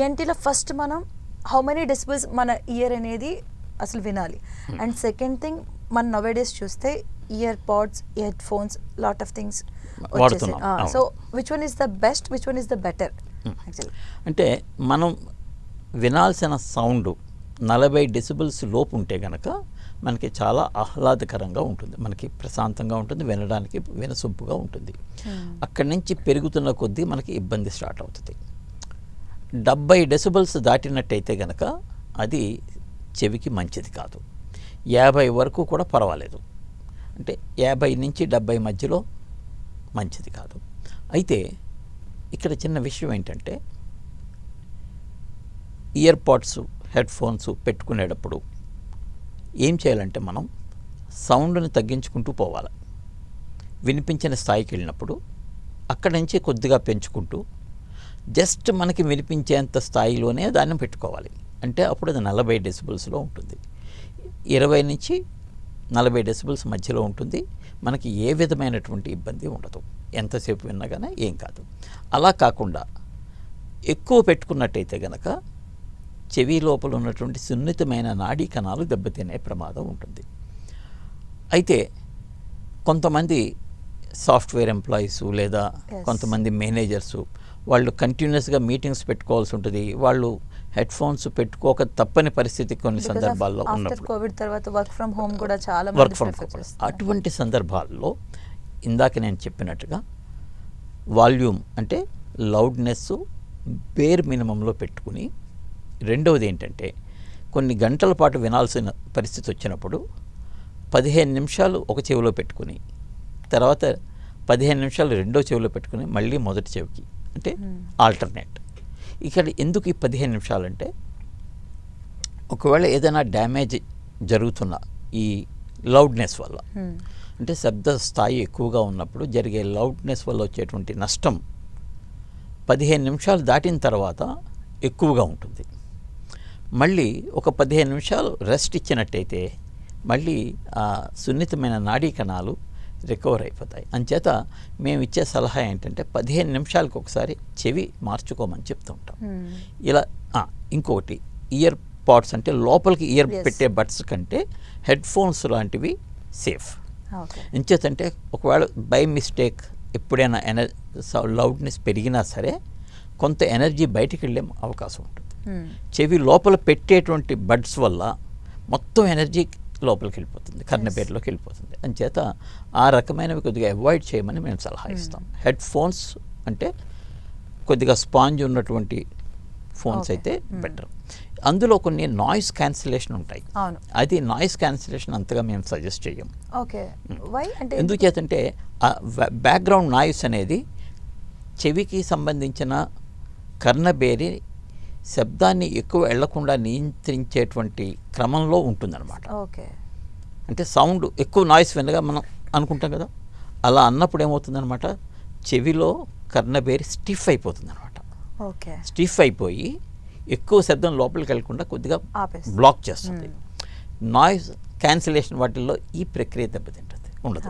ఈఎన్టీలో first మనం how many decibels మన ear అనేది అసలు వినాలి. అండ్ సెకండ్ థింగ్ మన నవేడేస్ చూస్తే earpods, earphones, lot of things వచ్చేసాయి. So which one is the best, which one is the better? అంటే మనం వినాల్సిన సౌండ్ 40 డెసిబుల్స్ లోపు ఉంటే కనుక మనకి చాలా ఆహ్లాదకరంగా ఉంటుంది, మనకి ప్రశాంతంగా ఉంటుంది, వినడానికి వినసొంపుగా ఉంటుంది. అక్కడి నుంచి పెరుగుతున్న కొద్దీ మనకి ఇబ్బంది స్టార్ట్ అవుతుంది. 70 డెసిబుల్స్ దాటినట్టయితే కనుక అది చెవికి మంచిది కాదు. 50 వరకు కూడా పర్వాలేదు, అంటే 50 నుంచి 70 మధ్యలో మంచిది కాదు. అయితే ఇక్కడ చిన్న విషయం ఏంటంటే ఇయర్ పాడ్స్, హెడ్ ఫోన్స్ పెట్టుకునేటప్పుడు ఏం చేయాలంటే మనం సౌండ్ని తగ్గించుకుంటూ పోవాలి. వినిపించిన స్థాయికి వెళ్ళినప్పుడు అక్కడి నుంచి కొద్దిగా పెంచుకుంటూ జస్ట్ మనకి వినిపించేంత స్థాయిలోనే దాన్ని పెట్టుకోవాలి. అంటే అప్పుడు అది 40 డెసిబుల్స్లో ఉంటుంది. 20 నుంచి 40 డెసిబుల్స్ మధ్యలో ఉంటుంది. మనకి ఏ విధమైనటువంటి ఇబ్బంది ఉండదు, ఎంతసేపు విన్నా కానీ ఏం కాదు. అలా కాకుండా ఎక్కువ పెట్టుకున్నట్టయితే కనుక చెవి లోపల ఉన్నటువంటి సున్నితమైన నాడీ కణాలు దెబ్బతినే ప్రమాదం ఉంటుంది. అయితే కొంతమంది సాఫ్ట్వేర్ ఎంప్లాయీసు లేదా కొంతమంది మేనేజర్సు వాళ్ళు కంటిన్యూస్గా మీటింగ్స్ పెట్టుకోవాల్సి ఉంటుంది. వాళ్ళు హెడ్ ఫోన్స్ పెట్టుకోక తప్పని పరిస్థితి కొన్ని సందర్భాల్లో ఉన్నప్పుడు, కోవిడ్ తర్వాత వర్క్ ఫ్రమ్ హోమ్ కూడా చాలా వర్క్ ఫ్రమ్ హోమ్, అటువంటి సందర్భాల్లో ఇందాక నేను చెప్పినట్టుగా వాల్యూమ్ అంటే లౌడ్నెస్ బేర్ మినిమంలో పెట్టుకుని, రెండవది ఏంటంటే కొన్ని గంటల పాటు వినాల్సిన పరిస్థితి వచ్చినప్పుడు 15 నిమిషాలు ఒక చెవిలో పెట్టుకుని, తర్వాత 15 నిమిషాలు రెండో చెవిలో పెట్టుకుని, మళ్ళీ మొదటి చెవికి, అంటే ఆల్టర్నేట్. ఇక్కడ ఎందుకు ఈ 15 నిమిషాలంటే ఒకవేళ ఏదైనా డ్యామేజ్ జరుగుతున్న ఈ లౌడ్నెస్ వల్ల, అంటే శబ్ద స్థాయి ఎక్కువగా ఉన్నప్పుడు జరిగే లౌడ్నెస్ వల్ల వచ్చేటువంటి నష్టం 15 నిమిషాలు దాటిన తర్వాత ఎక్కువగా ఉంటుంది. మళ్ళీ ఒక 15 నిమిషాలు రెస్ట్ ఇచ్చినట్టయితే మళ్ళీ ఆ సున్నితమైన నాడీ కణాలు రికవర్ అయిపోతాయి. అంచేత మేము ఇచ్చే సలహా ఏంటంటే 15 నిమిషాలకు ఒకసారి చెవి మార్చుకోమని చెప్తూ ఉంటాం. ఇలా ఇంకొకటి ఇయర్ పాడ్స్ అంటే లోపలికి ఇయర్ పెట్టే బడ్స్ కంటే హెడ్ ఫోన్స్ లాంటివి సేఫ్. ఎంచేతంటే ఒకవేళ బై మిస్టేక్ ఎప్పుడైనా లౌడ్నెస్ పెరిగినా సరే కొంత ఎనర్జీ బయటికి వెళ్ళే అవకాశం ఉంటుంది. చెవి లోపల పెట్టేటువంటి బడ్స్ వల్ల మొత్తం ఎనర్జీ లోపలికి వెళ్ళిపోతుంది, కర్ణపేటలోకి వెళ్ళిపోతుంది. అంచేత ఆ రకమైనవి కొద్దిగా అవాయిడ్ చేయమని మేము సలహా ఇస్తాం. హెడ్ ఫోన్స్ అంటే కొద్దిగా స్పాంజ్ ఉన్నటువంటి ఫోన్స్ అయితే బెటర్. అందులో కొన్ని నాయిస్ క్యాన్సిలేషన్ ఉంటాయి, అది నాయిస్ క్యాన్సిలేషన్ అంతగా మేము సజెస్ట్ చేయం. ఎందుచేతంటే బ్యాక్గ్రౌండ్ నాయిస్ అనేది చెవికి సంబంధించిన కర్ణబేరి శబ్దాన్ని ఎక్కువ వెళ్లకుండా నియంత్రించేటువంటి క్రమంలో ఉంటుందన్నమాట. అంటే సౌండ్ ఎక్కువ నాయిస్ వినగా మనం అనుకుంటాం కదా, అలా అన్నప్పుడు ఏమవుతుందన్నమాట, చెవిలో కర్ణబేరి స్టిఫ్ అయిపోతుంది అనమాట. స్టిఫ్ అయిపోయి ఎక్కువ శబ్దం లోపలికి వెళ్ళకుండా కొద్దిగా బ్లాక్ చేస్తుంది. నాయిస్ క్యాన్సిలేషన్ వాటిల్లో ఈ ప్రక్రియ దెబ్బతింటుంది, ఉండదు.